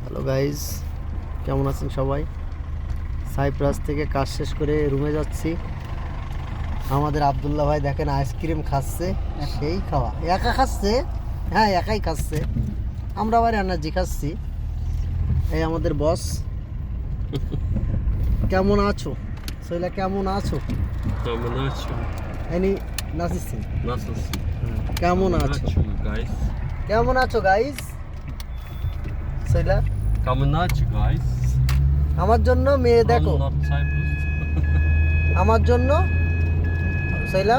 Hello guys, কেমন আছেন সবাই? সাইপ্রাস থেকে কাজ শেষ করে রুমে যাচ্ছি। আমাদের আবদুল্লাহ ভাই দেখেন আইসক্রিম খাচ্ছে, সেই খাওয়া একা খাচ্ছে। হ্যাঁ, একাই খাচ্ছে। আমরা আবার এনার্জি খাচ্ছি। এই আমাদের বস। কেমন আছো শৈলা? কেমন আছো? Kemen aç. এনি নাচিছি। Nasılsın? কেমন Kemen আছো? aç guys. কেমন আছো গাইজ? শৈলা, Kemen aç guys. আমার জন্য মেয়ে দেখো, From North Cyprus. আমার জন্য শৈলা,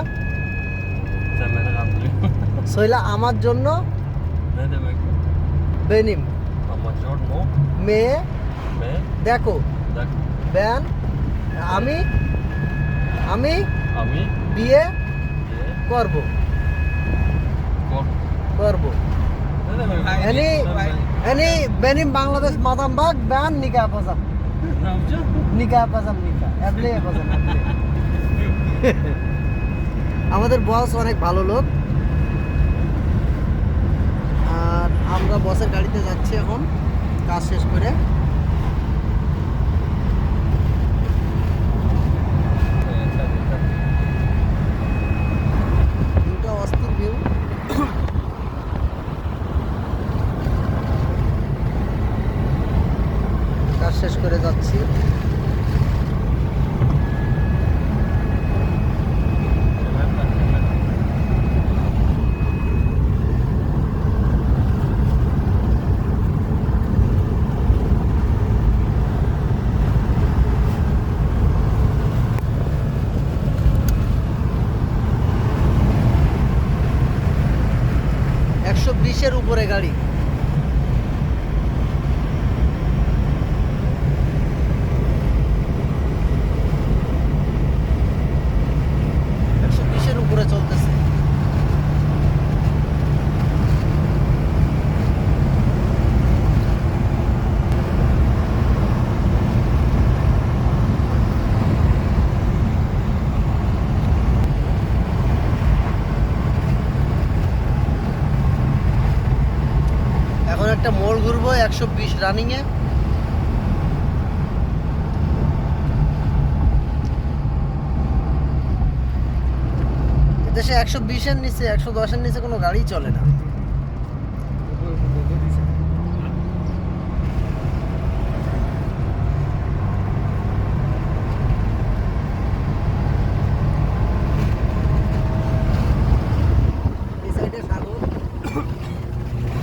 Sen beni kandırıyorsun. শৈলা আমার জন্য Ne demek? বেনিম Ama giorno মেয়ে me দেখো dak ব্যান আমি আমি ami বিয়ে diye করব kork. করব Ne demek? এনি Sen ben- এনি বেনিম বাংলাদেশ মাদাম বাগ ব্যান নিকা পাজাম Ne yapacaksın? নিকা পাজাম নিকা এবলে পাজাম এবলে। আমাদের বস অনেক ভালো লোক, আর আমরা বসের গাড়িতে যাচ্ছি এখন কাজ শেষ করে। Yeter yeter. ভিউটা অস্থির ভিউ। কাজ শেষ করে যাচ্ছি। Kemer tak kemer. একশো 20-এর উপরে গাড়ি। উপরে চলতেছে। এখন একটা মোড় ঘুরবো 120 রানিং এ। দেশে 120-এর নিচে 110-এর নিচে কোনো গাড়ি চলে না। এই সাইডে সাগর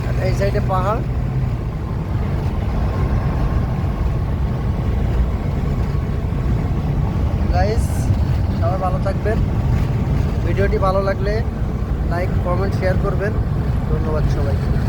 আর এই সাইডে পাহাড়। গাইস, সবাই ভালো থাকবেন। ভিডিওটি ভালো লাগলে লাইক, কমেন্ট, শেয়ার করবেন। ধন্যবাদ সবাইকে।